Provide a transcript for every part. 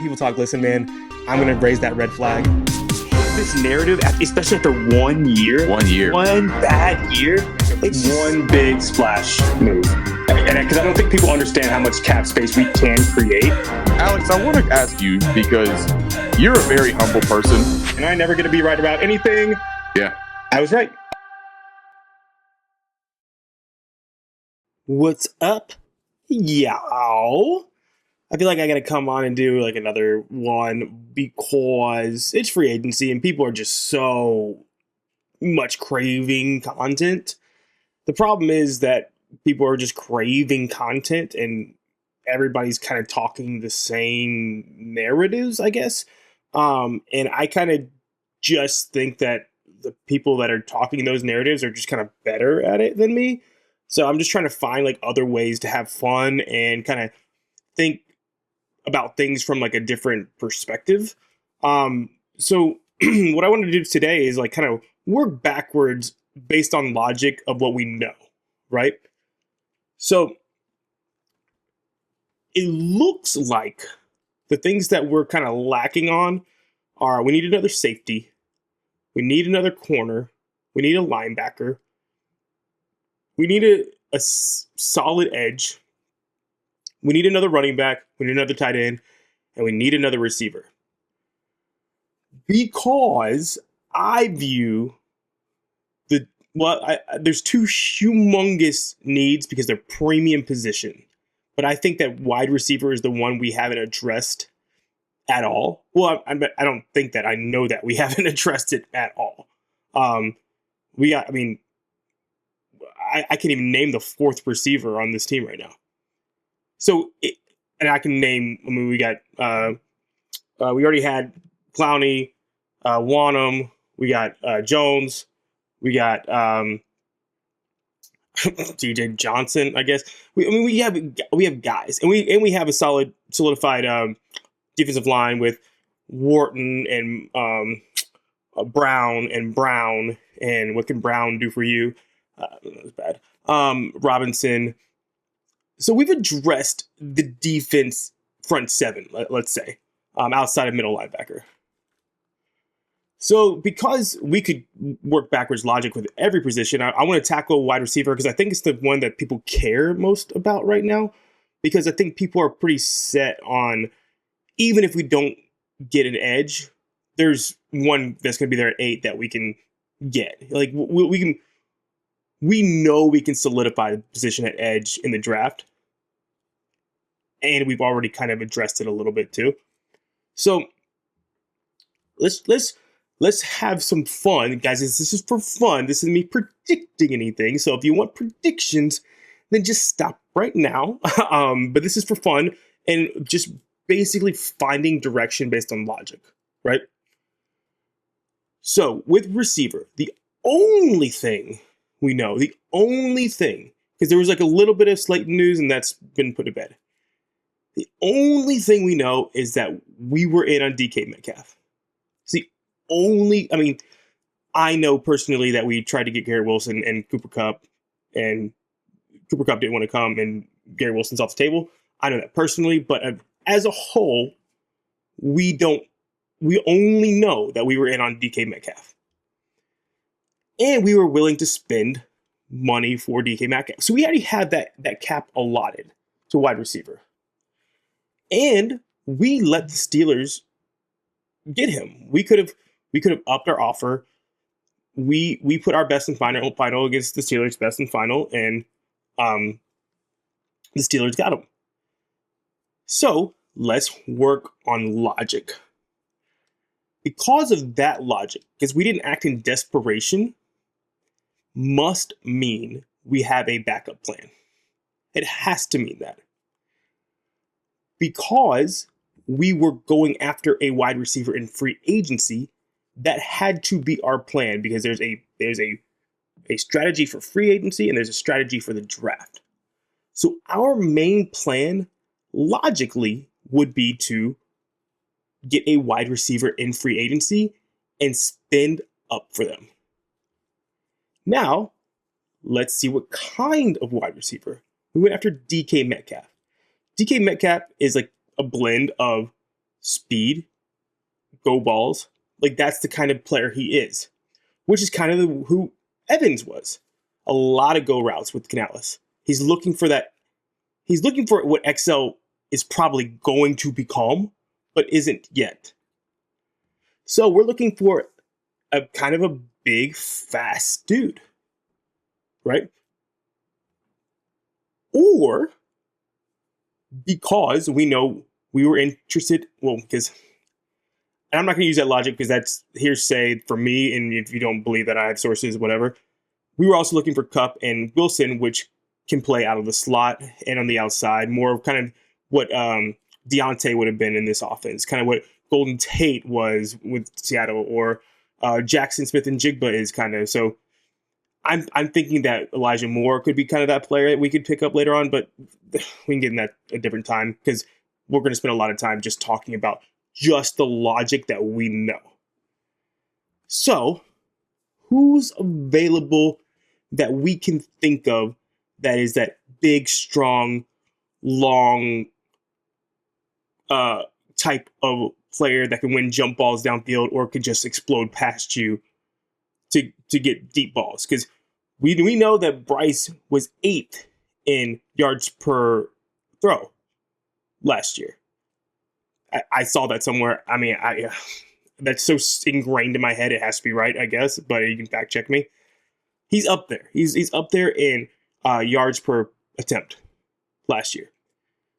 People talk, listen, man, I'm going to raise that red flag. This narrative, especially after 1 year, one bad year, it's one big splash move. And because I don't think people understand how much cap space we can create. Alex, I want to ask you, because you're a very humble person. And I'm never going to be right about anything. Yeah. I was right. What's up, y'all? I feel like I got to come on and do like another one because it's free agency and people are just so much craving content. The problem is that people are just craving content and everybody's kind of talking the same narratives, I guess. And I kind of just think that the people that are talking those narratives are just kind of better at it than me. So I'm just trying to find like other ways to have fun and kind of think about things from like a different perspective. So what I want to do today is like kind of work backwards based on logic of what we know, right? So it looks like the things that we're kind of lacking on are we need another safety, we need another corner, we need a linebacker, we need a solid edge, we need another running back, we need another tight end, and we need another receiver. Because I view there's two humongous needs because they're premium position. But I think that wide receiver is the one we haven't addressed at all. Well, I don't think that. I know that we haven't addressed it at all. I can't even name the fourth receiver on this team right now. So, and I can name, we got, we already had Clowney, Wanham, we got Jones, we got DJ Johnson, I guess. We have guys, and we have a solidified defensive line with Wharton and Brown, and what can Brown do for you? That was bad. Robinson. So we've addressed the defense front seven, let's say, outside of middle linebacker. So because we could work backwards logic with every position, I want to tackle wide receiver because I think it's the one that people care most about right now. Because I think people are pretty set on, even if we don't get an edge, there's one that's going to be there at 8 that we can get. Like we know we can solidify the position at edge in the draft. And we've already kind of addressed it a little bit too. So let's have some fun, guys. This is for fun. This is me predicting anything. So if you want predictions, then just stop right now. But this is for fun and just basically finding direction based on logic, right? So with receiver, the only thing we know, because there was like a little bit of Slayton news and that's been put to bed. The only thing we know is that we were in on DK Metcalf. I know personally that we tried to get Garrett Wilson and Cooper Kupp, and Cooper Kupp didn't want to come, and Garrett Wilson's off the table. I know that personally, but as a whole, we only know that we were in on DK Metcalf. And we were willing to spend money for DK Metcalf. So we already had that cap allotted to wide receiver. And we let the Steelers get him. We could have upped our offer. We put our best and final against the Steelers' best and final, and the Steelers got him. So let's work on logic. Because of that logic, because we didn't act in desperation, must mean we have a backup plan. It has to mean that. Because we were going after a wide receiver in free agency, that had to be our plan because there's a strategy for free agency and there's a strategy for the draft. So our main plan logically would be to get a wide receiver in free agency and spend up for them. Now, let's see what kind of wide receiver. We went after DK Metcalf. DK Metcalf is like a blend of speed, go balls. Like, that's the kind of player he is, which is kind of who Evans was. A lot of go routes with Canales. He's looking for that. He's looking for what XL is probably going to become, but isn't yet. So we're looking for a kind of a big, fast dude, right? Or because we know we were interested, well, because, and I'm not going to use that logic because that's hearsay for me, and if you don't believe that I have sources, whatever. We were also looking for Kupp and Wilson, which can play out of the slot and on the outside, more of kind of what Deontay would have been in this offense, kind of what Golden Tate was with Seattle, or Jackson Smith and Jigba is kind of. So I'm thinking that Elijah Moore could be kind of that player that we could pick up later on, but we can get in that a different time because we're going to spend a lot of time just talking about just the logic that we know. So who's available that we can think of that is that big, strong, long type of player that can win jump balls downfield or could just explode past you to get deep balls? Because we know that Bryce was 8th in yards per throw last year. I saw that somewhere. I mean, that's so ingrained in my head, it has to be right, I guess, but you can fact check me. He's up there. He's up there in yards per attempt last year.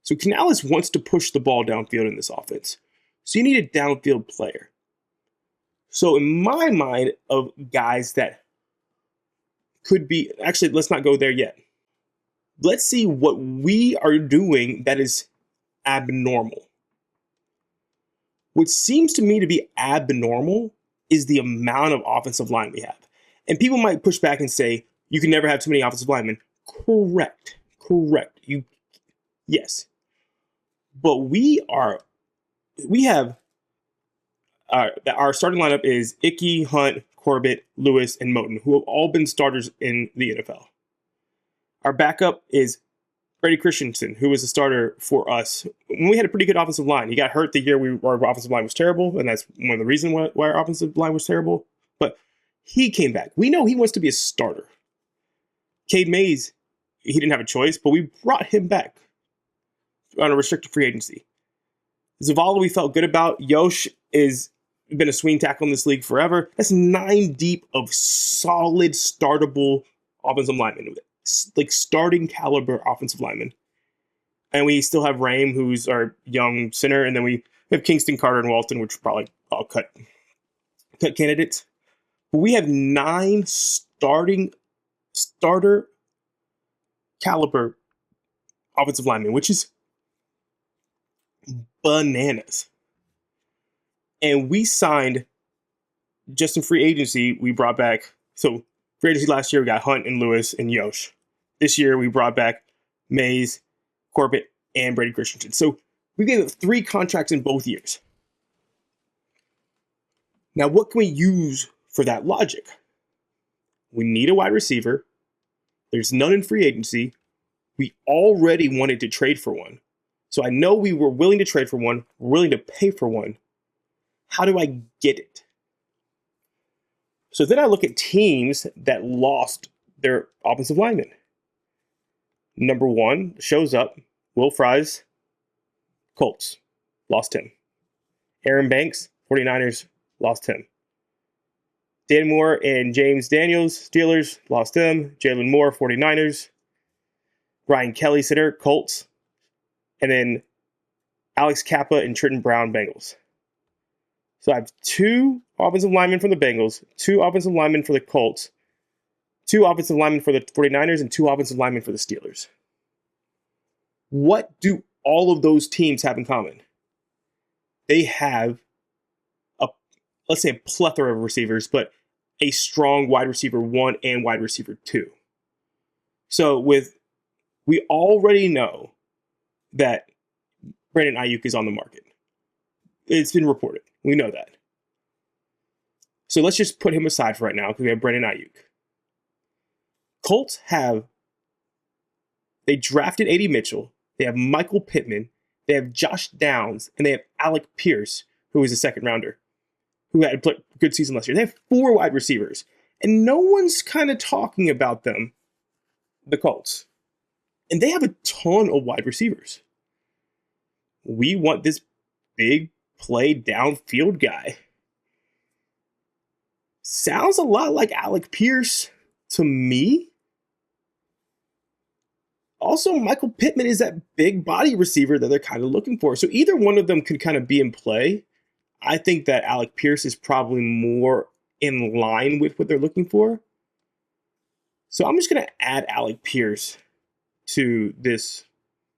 So Canales wants to push the ball downfield in this offense. So you need a downfield player. So in my mind of guys that could be, actually, let's not go there yet. Let's see what we are doing that is abnormal. What seems to me to be abnormal is the amount of offensive line we have. And people might push back and say, you can never have too many offensive linemen. Correct. Yes. But we have our starting lineup is Icky, Hunt, Corbett, Lewis, and Moten, who have all been starters in the NFL. Our backup is Brady Christensen, who was a starter for us when we had a pretty good offensive line. He got hurt the year our offensive line was terrible, and that's one of the reasons why our offensive line was terrible. But he came back. We know he wants to be a starter. Cade Mays, he didn't have a choice, but we brought him back on a restricted free agency. Zavala, we felt good about. Yosh is been a swing tackle in this league forever. That's 9 deep of solid, startable offensive linemen. Like starting caliber offensive linemen. And we still have Rame, who's our young center, and then we have Kingston, Carter, and Walton, which are probably all cut candidates. But we have 9 starter caliber offensive linemen, which is bananas. And we signed just in free agency. We brought back, so free agency last year we got Hunt and Lewis and Yosh. This year we brought back Mays, Corbett, and Brady Christensen. So we gave 3 contracts in both years. Now, what can we use for that logic? We need a wide receiver. There's none in free agency. We already wanted to trade for one. So I know we were willing to trade for one. We're willing to pay for one. How do I get it? So then I look at teams that lost their offensive linemen. Number 1 shows up. Will Fries, Colts, lost him. Aaron Banks, 49ers, lost him. Dan Moore and James Daniels, Steelers, lost him. Jalen Moore, 49ers. Ryan Kelly, center, Colts. And then Alex Kappa and Trenton Brown, Bengals. So I have 2 offensive linemen from the Bengals, 2 offensive linemen for the Colts, 2 offensive linemen for the 49ers, and 2 offensive linemen for the Steelers. What do all of those teams have in common? They have let's say a plethora of receivers, but a strong wide receiver 1 and wide receiver 2. So we already know that Brandon Ayuk is on the market. It's been reported. We know that. So let's just put him aside for right now because we have Brandon Ayuk. Colts they drafted A.D. Mitchell. They have Michael Pittman. They have Josh Downs, and they have Alec Pierce, who is a second rounder, who had a good season last year. They have 4 wide receivers, and no one's kind of talking about them, the Colts. And they have a ton of wide receivers. We want this big play downfield guy. Sounds a lot like Alec Pierce to me. Also, Michael Pittman is that big body receiver that they're kind of looking for. So either one of them could kind of be in play. I think that Alec Pierce is probably more in line with what they're looking for. So I'm just going to add Alec Pierce to this.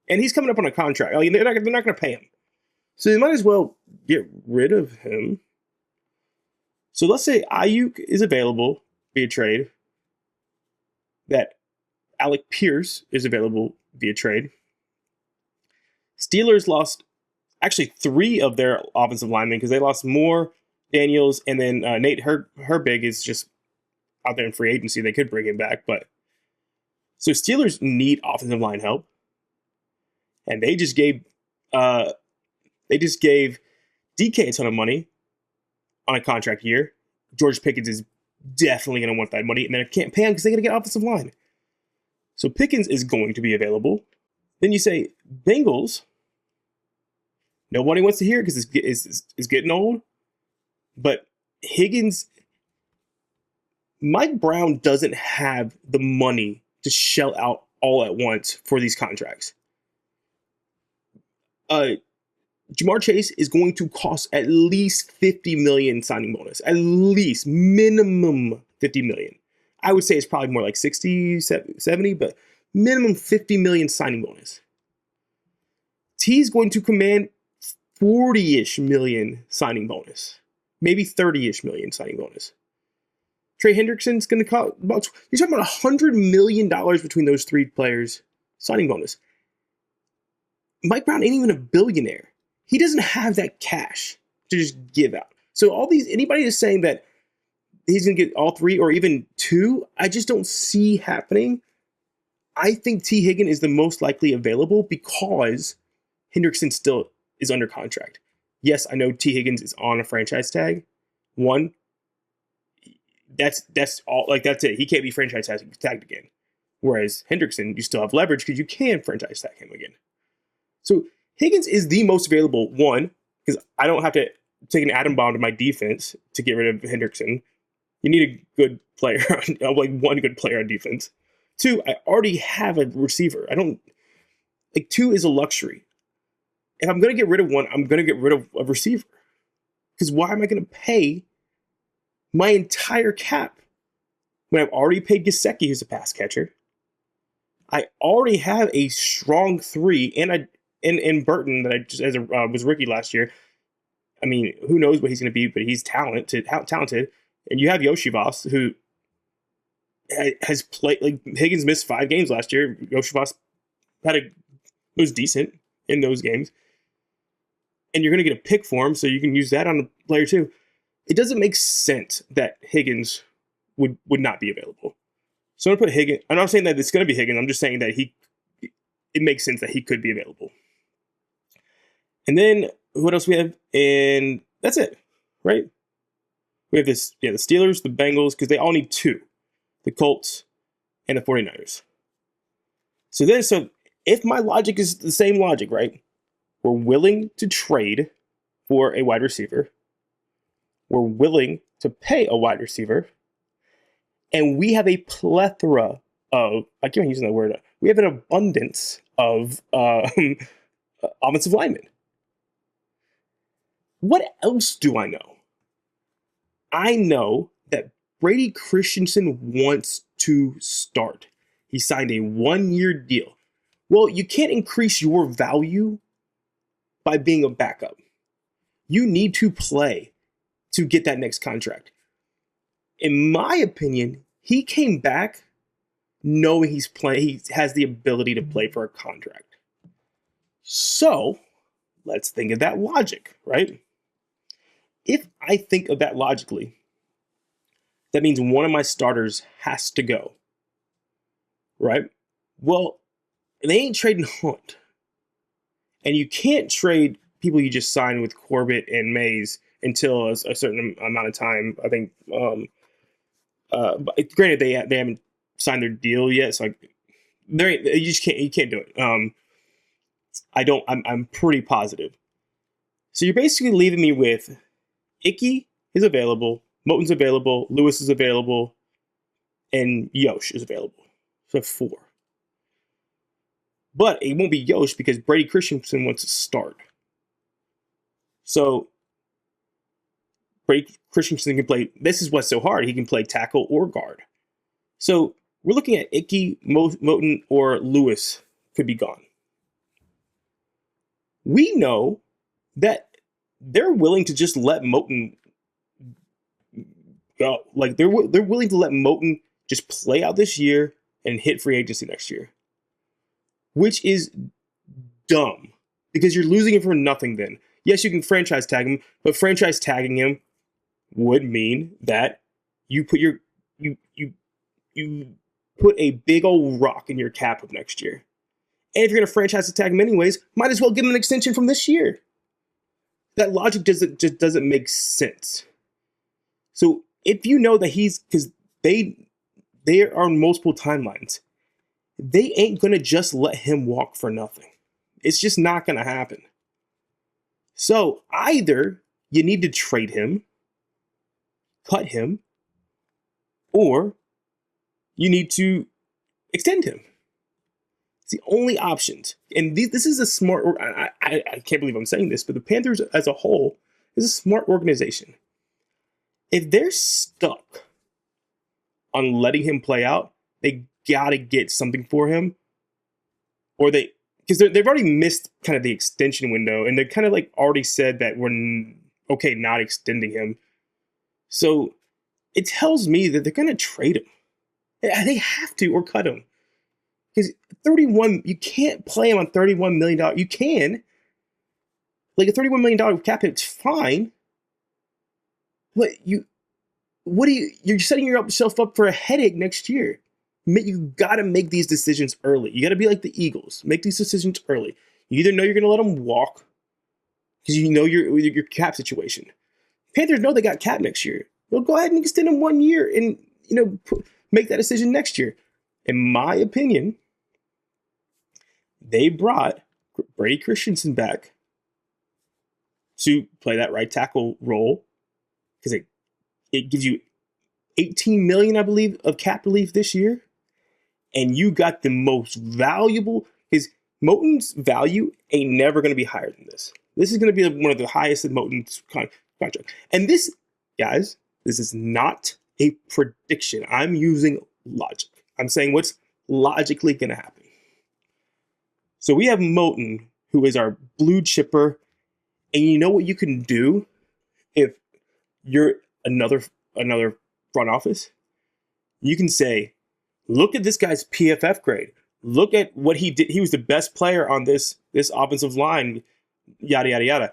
And he's coming up on a contract. I mean, they're not going to pay him. So they might as well get rid of him. So let's say Ayuk is available via trade. That Alec Pierce is available via trade. Steelers lost actually 3 of their offensive linemen because they lost Moore, Daniels, and then Nate Herbig is just out there in free agency. They could bring him back, but so Steelers need offensive line help, and they just gave DK a ton of money on a contract year. George Pickens is definitely going to want that money, and then I can't pay him because they're going to get offensive line. So Pickens is going to be available. Then you say Bengals. Nobody wants to hear it because it's getting old. But Higgins, Mike Brown doesn't have the money to shell out all at once for these contracts. Jamar Chase is going to cost at least $50 million signing bonus. At least minimum $50 million. I would say it's probably more like 60, 70, but minimum $50 million signing bonus. T is going to command 40-ish million signing bonus. Maybe 30-ish million signing bonus. Trey Hendrickson's going to cost about, you're talking about $100 million between those 3 players signing bonus. Mike Brown ain't even a billionaire. He doesn't have that cash to just give out. So anybody is saying that he's going to get all 3 or even 2, I just don't see happening. I think T. Higgins is the most likely available because Hendrickson still is under contract. Yes, I know T. Higgins is on a franchise tag. One, that's all. Like, that's it. He can't be franchise tagged again. Whereas Hendrickson, you still have leverage because you can franchise tag him again. So Higgins is the most available one because I don't have to take an atom bomb to my defense to get rid of Hendrickson. You need a good player, like one good player on defense. 2, I already have a receiver. 2 is a luxury. If I'm going to get rid of one, I'm going to get rid of a receiver. Because why am I going to pay my entire cap when I've already paid Gesicki, who's a pass catcher? I already have a strong 3, and in Burton that I just was rookie last year. I mean, who knows what he's going to be, but he's talented. And you have Yoshivas, who has played, like, Higgins missed 5 games last year. Yoshivas was decent in those games. And you're going to get a pick for him, so you can use that on the player too. It doesn't make sense that Higgins would not be available. So I'm going to put Higgins. I'm not saying that it's going to be Higgins. I'm just saying that it makes sense that he could be available. And then what else we have? And that's it, right? We have the Steelers, the Bengals, because they all need 2. The Colts and the 49ers. So if my logic is the same logic, right? We're willing to trade for a wide receiver. We're willing to pay a wide receiver. And we have a plethora of, I can't use that word, we have an abundance of offensive linemen. What else do I know? I know that Brady Christensen wants to start. He signed a 1-year deal. Well, you can't increase your value by being a backup. You need to play to get that next contract. In my opinion, he came back knowing he has the ability to play for a contract. So, let's think of that logic, right? If I think of that logically, that means one of my starters has to go, right? Well, they ain't trading Hunt. And you can't trade people you just signed with Corbett and Mays until a certain amount of time. I think. But granted, they haven't signed their deal yet, so you can't do it. I'm pretty positive. So you're basically leaving me with Icky is available, Moton's available, Lewis is available, and Yosh is available. So 4. But it won't be Yosh because Brady Christensen wants to start. So Brady Christensen can play. This is what's so hard. He can play tackle or guard. So we're looking at Icky, Moton, or Lewis could be gone. We know that they're willing to just let Moton go. Like they're willing to let Moton just play out this year and hit free agency next year, which is dumb because you're losing him for nothing. Then yes, you can franchise tag him, but franchise tagging him would mean that you put you put a big old rock in your cap of next year. And if you're going to franchise tag him anyways, might as well give him an extension from this year. That logic just doesn't make sense. So if you know that because they are on multiple timelines, they ain't going to just let him walk for nothing. It's just not going to happen. So either you need to trade him, cut him, or you need to extend him. It's the only options. And this is a smart, I can't believe I'm saying this, but the Panthers as a whole is a smart organization. If they're stuck on letting him play out, they got to get something for him. Or because they've already missed kind of the extension window, and they kind of like already said that we're okay not extending him. So it tells me that they're going to trade him. They have to, or cut him. Because 31, you can't play him on $31 million. You can. Like a $31 million cap hit, it's fine. But you're setting yourself up for a headache next year. You got to make these decisions early. You got to be like the Eagles. Make these decisions early. You either know you're going to let them walk because you know your cap situation. Panthers know they got cap next year. They'll go ahead and extend them 1 year and make that decision next year. In my opinion, they brought Brady Christensen back to play that right tackle role because it gives you $18 million, I believe, of cap relief this year, and you got the most valuable. Because Moton's value ain't never going to be higher than this. This is going to be one of the highest in Moton's contract. And this, guys, this is not a prediction. I'm using logic. I'm saying what's logically going to happen. So we have Moton, who is our blue chipper, and you know what you can do if you're another front office? You can say, look at this guy's PFF grade. Look at what he did. He was the best player on this offensive line, yada, yada, yada.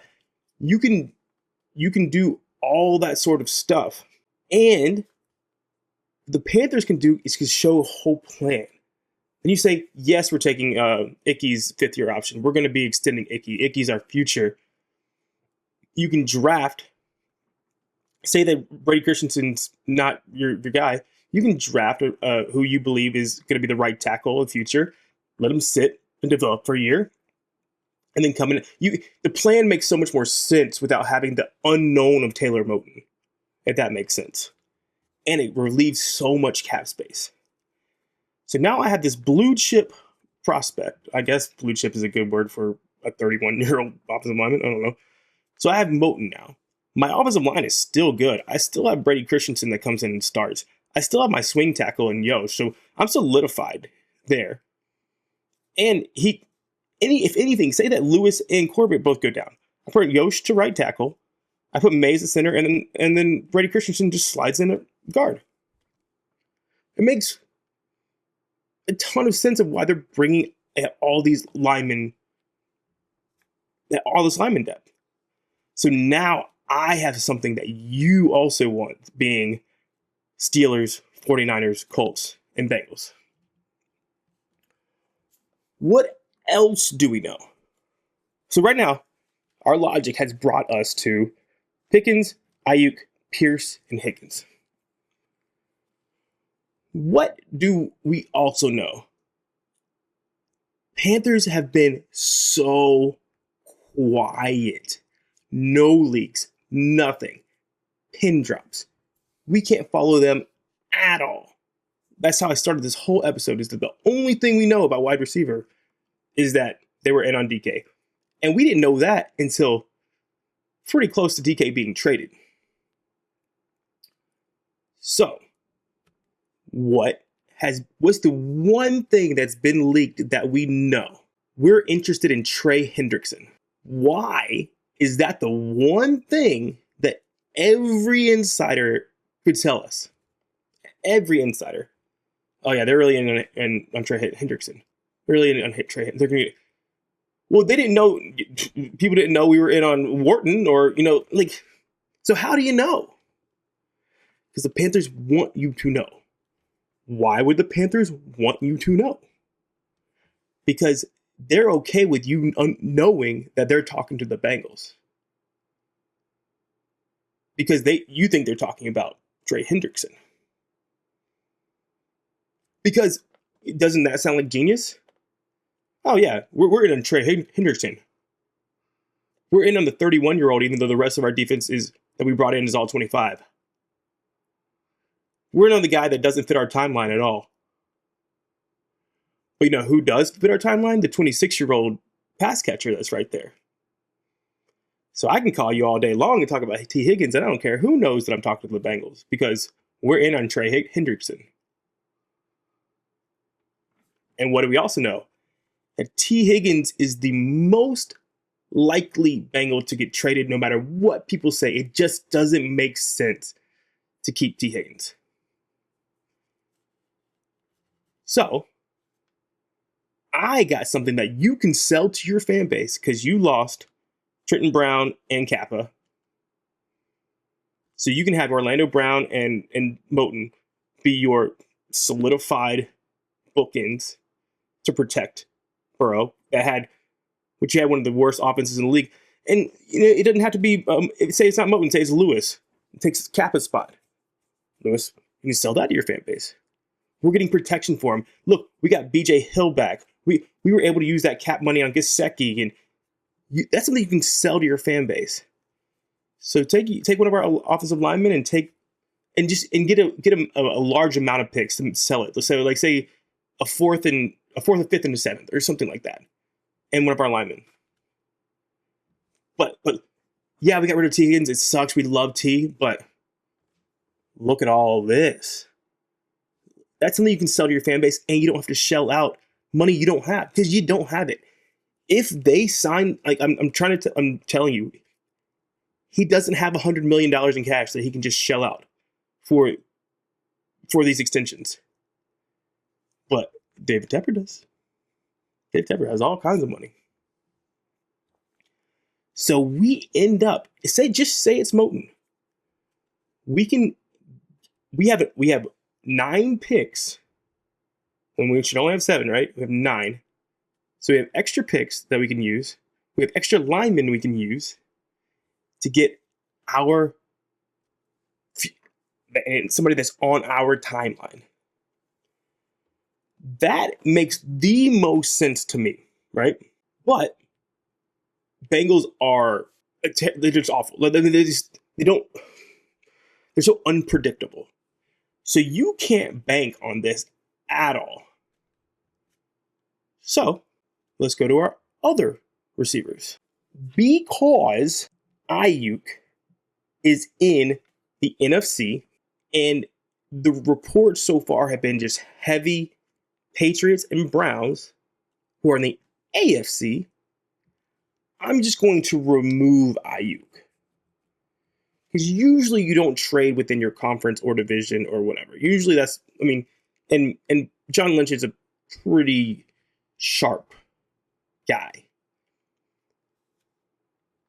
You can do all that sort of stuff. And the Panthers can do is show a whole plan. And you say, yes, we're taking Icky's 5th-year option. We're going to be extending Icky. Icky's our future. You can draft. Say that Brady Christensen's not your guy. You can draft who you believe is going to be the right tackle of the future. Let him sit and develop for a year. And then come in. The plan makes so much more sense without having the unknown of Taylor Moton, if that makes sense. And it relieves so much cap space. So now I have this blue chip prospect. I guess blue chip is a good word for a 31-year-old offensive lineman. I don't know. So I have Moton now. My offensive line is still good. I still have Brady Christensen that comes in and starts. I still have my swing tackle in Yosh. So I'm solidified there. And if anything, say that Lewis and Corbett both go down. I put Yosh to right tackle. I put Mays at center, and then Brady Christensen just slides in at guard. It makes a ton of sense of why they're bringing all these linemen, all this lineman depth. So now I have something that you also want, being Steelers, 49ers, Colts, and Bengals. What else do we know? So right now, our logic has brought us to Pickens, Ayuk, Pierce, and Higgins. What do we also know? Panthers have been so quiet. No leaks, nothing. Pin drops. We can't follow them at all. That's how I started this whole episode, is that the only thing we know about wide receiver is that they were in on DK. And we didn't know that until pretty close to DK being traded. So, what's the one thing that's been leaked that we know? We're interested in Trey Hendrickson. Why is that the one thing that every insider could tell us? Every insider. Oh yeah, they're really in on Trey Hendrickson. They're really in on Trey. They're gonna. Well, they didn't know. People didn't know we were in on Wharton, or like. So how do you know? Because the Panthers want you to know. Why would the Panthers want you to know? Because they're okay with you knowing that they're talking to the Bengals. Because you think they're talking about Trey Hendrickson. Because doesn't that sound like genius? Oh yeah, we're in on Trey Hendrickson. We're in on the 31-year-old, even though the rest of our defense that we brought in is all 25. We're in on the guy that doesn't fit our timeline at all. But you know who does fit our timeline? The 26-year-old pass catcher that's right there. So I can call you all day long and talk about T. Higgins, and I don't care who knows that I'm talking to the Bengals, because we're in on Trey Hendrickson. And what do we also know? That T. Higgins is the most likely Bengal to get traded no matter what people say. It just doesn't make sense to keep T. Higgins. So, I got something that you can sell to your fan base because you lost Trenton Brown and Kappa. So you can have Orlando Brown and Moton be your solidified bookends to protect Burrow, which you had one of the worst offenses in the league. And it doesn't have to be, say it's not Moton, say it's Lewis. It takes Kappa's spot. Lewis, you can sell that to your fan base. We're getting protection for him. Look, we got BJ Hill back. We were able to use that cap money on Gesicki, and that's something you can sell to your fan base. So take one of our offensive linemen and get a large amount of picks and sell it. So like say a fourth and fifth and a seventh or something like that, and one of our linemen. But yeah, we got rid of T. Higgins. It sucks. We love T, but look at all this. That's something you can sell to your fan base, and you don't have to shell out money you don't have, because you don't have it. If they sign, like I'm telling you, he doesn't have $100 million in cash that he can just shell out for these extensions. But David Tepper does. David Tepper has all kinds of money. So we end up, say it's Moton. We have 9 picks when we should only have 7, right? We have 9. So we have extra picks that we can use. We have extra linemen we can use to get somebody that's on our timeline. That makes the most sense to me, right? But Bengals they're just awful. They're so unpredictable. So you can't bank on this at all. So let's go to our other receivers. Because Ayuk is in the NFC, and the reports so far have been just heavy Patriots and Browns, who are in the AFC, I'm just going to remove Ayuk. Because usually you don't trade within your conference or division or whatever. Usually and John Lynch is a pretty sharp guy.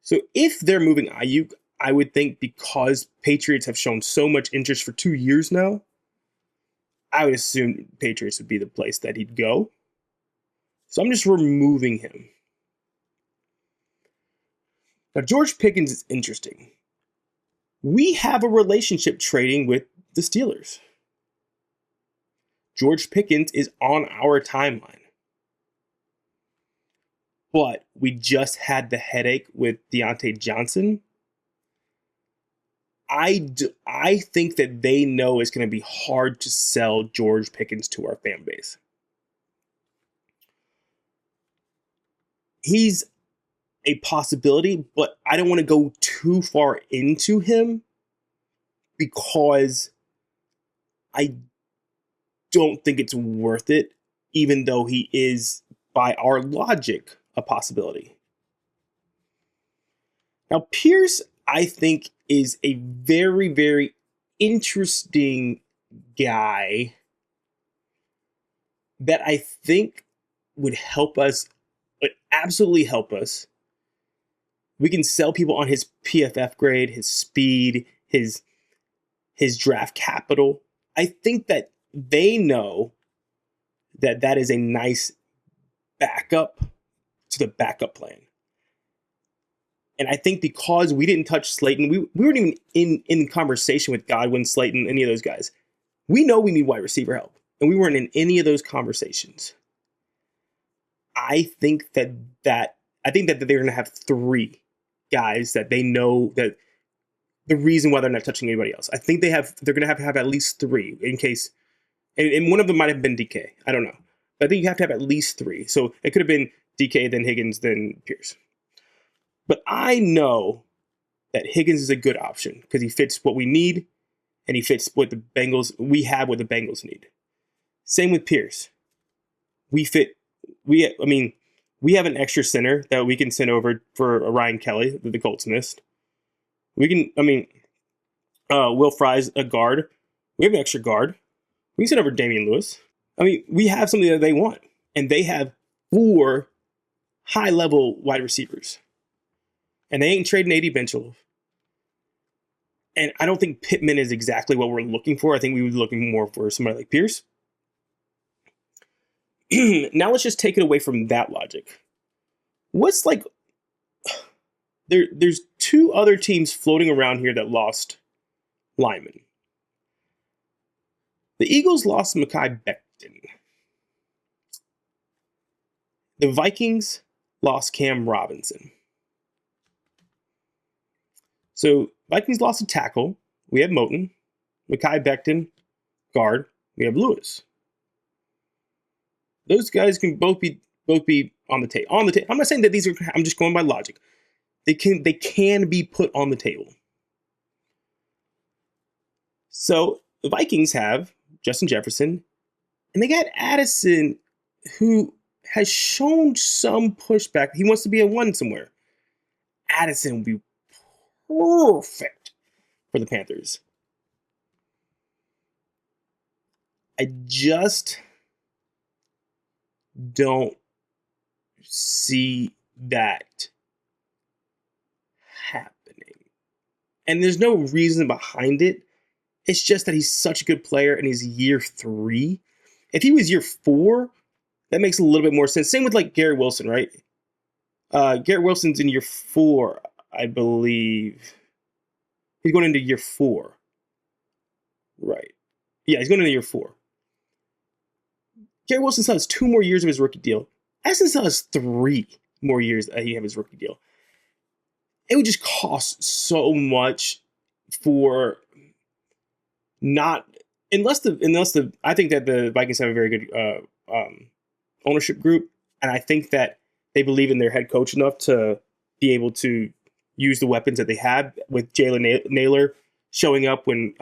So if they're moving Ayuk, I would think because Patriots have shown so much interest for 2 years now, I would assume Patriots would be the place that he'd go. So I'm just removing him. Now, George Pickens is interesting. We have a relationship trading with the Steelers. George Pickens is on our timeline. But we just had the headache with Deontay Johnson. I think that they know it's going to be hard to sell George Pickens to our fan base. He's a possibility, but I don't want to go too far into him because I don't think it's worth it, even though he is, by our logic, a possibility. Now, Pierce, I think, is a very, very interesting guy that I think would help us, would absolutely help us. We can sell people on his PFF grade, his speed, his draft capital. I think that they know that that is a nice backup to the backup plan. And I think because we didn't touch Slayton, we weren't even in conversation with Godwin, Slayton, any of those guys. We know we need wide receiver help, and we weren't in any of those conversations. I think that they're going to have three guys that they know that the reason why they're not touching anybody else. I think they're going to have at least three in case, and one of them might have been DK. I don't know. But I think you have to have at least three. So it could have been DK, then Higgins, then Pierce. But I know that Higgins is a good option because he fits what we need and he fits what the Bengals need. Same with Pierce. We have an extra center that we can send over for Ryan Kelly that the Colts missed. Will Fry's a guard. We have an extra guard. We can send over Damian Lewis. We have something that they want. And they have 4 high-level wide receivers. And they ain't trading AD Benchel. And I don't think Pittman is exactly what we're looking for. I think we would be looking more for somebody like Pierce. Now let's just take it away from that logic. What's like... There's 2 other teams floating around here that lost linemen. The Eagles lost Mekhi Becton. The Vikings lost Cam Robinson. So Vikings lost a tackle. We have Moton. Mekhi Becton, guard. We have Lewis. Those guys can both be on the table. I'm not saying that these are. I'm just going by logic. They can be put on the table. So the Vikings have Justin Jefferson, and they got Addison, who has shown some pushback. He wants to be a 1 somewhere. Addison would be perfect for the Panthers. I just don't see that happening. And there's no reason behind it. It's just that he's such a good player and he's year 3. If he was year 4, that makes a little bit more sense. Same with like Garrett Wilson, right? Garrett Wilson's in year 4, I believe. He's going into year 4. Right. Yeah, he's going into year 4. Garrett Wilson still has 2 more years of his rookie deal. Addison still has 3 more years that he has his rookie deal. It would just cost so much for not unless the I think that the Vikings have a very good ownership group, and I think that they believe in their head coach enough to be able to use the weapons that they have with Jalen Naylor showing up when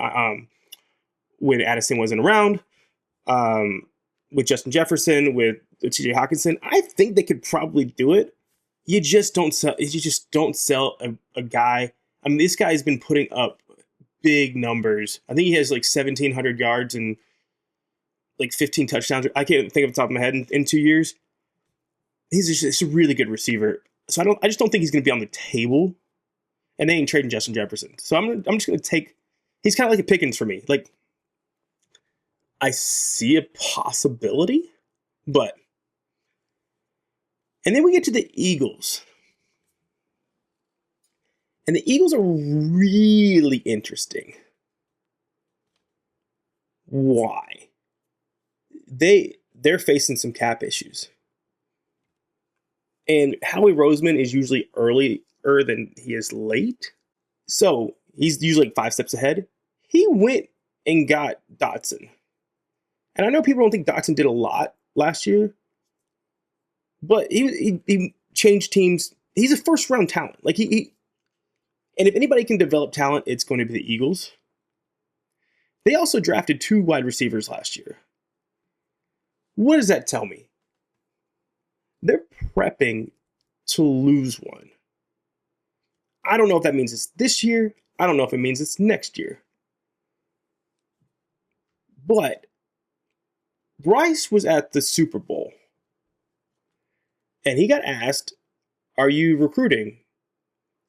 Addison wasn't around, with Justin Jefferson, with TJ Hawkinson. I think they could probably do it. You just don't sell a guy. I mean, this guy has been putting up big numbers. I think he has like 1,700 yards and like 15 touchdowns. I can't think off the top of my head in 2 years. He's just a really good receiver. So I just don't think he's going to be on the table. And they ain't trading Justin Jefferson. So I'm just going to take. He's kind of like a Pickens for me. Like, I see a possibility, but. And then we get to the Eagles. And the Eagles are really interesting. Why? They're facing some cap issues. And Howie Roseman is usually earlier than he is late. So he's usually like 5 steps ahead. He went and got Dotson. And I know people don't think Dotson did a lot last year, but he changed teams. He's a first round talent. Like and if anybody can develop talent, it's going to be the Eagles. They also drafted 2 wide receivers last year. What does that tell me? They're prepping to lose one. I don't know if that means it's this year. I don't know if it means it's next year. But Bryce was at the Super Bowl. And he got asked, "Are you recruiting?"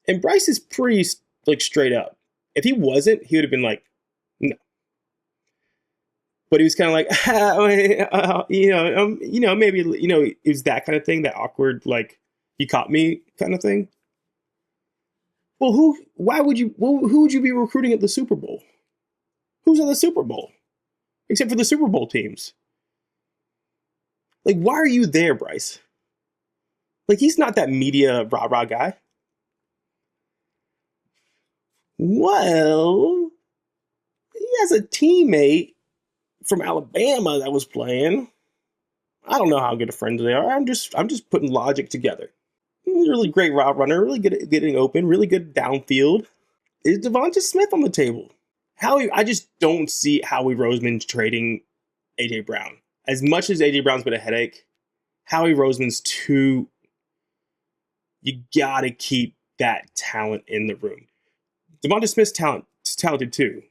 And Bryce is pretty like straight up. If he wasn't, he would have been like, "No." But he was kind of like, maybe, it was that kind of thing, that awkward, like, "you caught me" kind of thing. Well, who would you be recruiting at the Super Bowl? Who's at the Super Bowl? Except for the Super Bowl teams. Like, why are you there, Bryce? Like, he's not that media rah-rah guy. Well, he has a teammate from Alabama that was playing. I don't know how good of friends they are. I'm just putting logic together. He's a really great route runner, really good at getting open, really good downfield. Is Devonta Smith on the table? I just don't see Howie Roseman trading A.J. Brown. As much as A.J. Brown's been a headache, Howie Roseman's too... You gotta keep that talent in the room. Devonta Smith's talented too,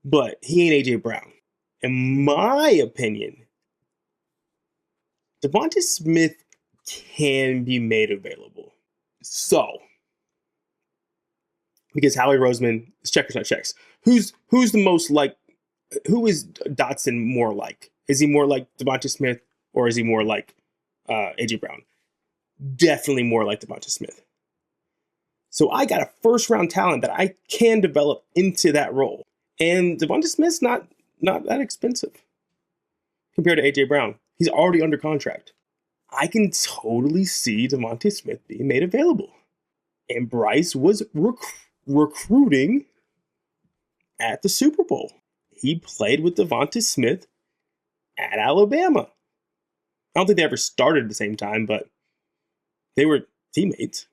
but he ain't A.J. Brown. In my opinion, Devonta Smith can be made available. So, because Howie Roseman is checkers, not checks. Who's the most like? Who is Dotson more like? Is he more like Devonta Smith, or is he more like A.J. Brown? Definitely more like Devonta Smith. So I got a first round talent that I can develop into that role. And Devonta Smith's not that expensive compared to A.J. Brown. He's already under contract. I can totally see Devonta Smith being made available. And Bryce was recruiting at the Super Bowl. He played with Devonta Smith at Alabama. I don't think they ever started at the same time, but they were teammates.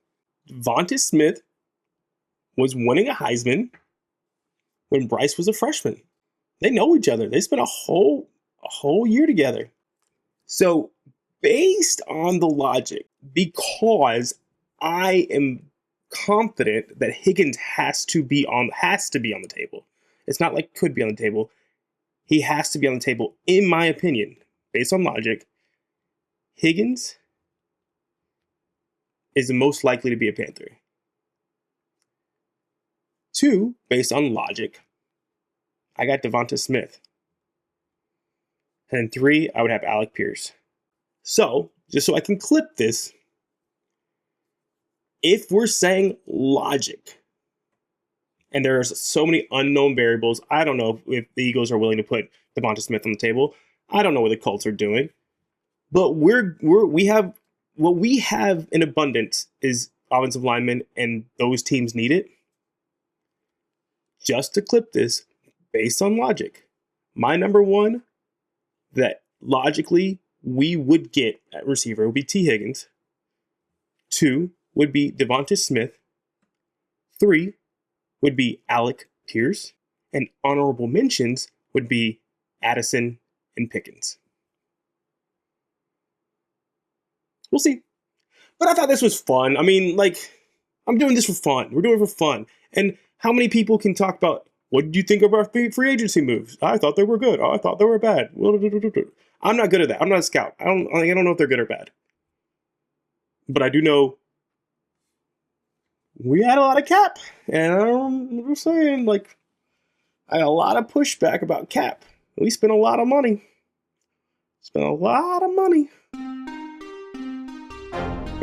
Devonta Smith was winning a Heisman when Bryce was a freshman. They know each other. They spent a whole year together. So, based on the logic, because I am confident that Higgins has to be on the table. It's not like could be on the table. He has to be on the table, in my opinion, based on logic. Higgins is the most likely to be a Panther. 2, based on logic, I got Devonta Smith. And 3, I would have Alec Pierce. So, just so I can clip this, if we're saying logic, and there are so many unknown variables, I don't know if the Eagles are willing to put Devonta Smith on the table. I don't know what the Colts are doing. But we have what we have in abundance is offensive linemen, and those teams need it. Just to clip this, based on logic, my number one that logically we would get at receiver would be T. Higgins. 2 would be Devonta Smith. 3 would be Alec Pierce. And honorable mentions would be Addison and Pickens. We'll see. But I thought this was fun. I mean, like, I'm doing this for fun. We're doing it for fun. And how many people can talk about, what did you think of our free agency moves? I thought they were good. Oh, I thought they were bad. I'm not good at that. I'm not a scout. I don't know if they're good or bad. But I do know we had a lot of cap. And I'm saying, like, I got a lot of pushback about cap. We spent a lot of money. Got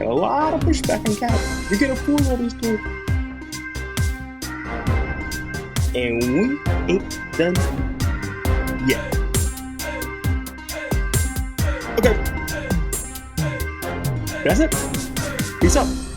a lot of pushback on cap. You can afford all these things. and we ain't done yet. Okay. That's it. Peace out.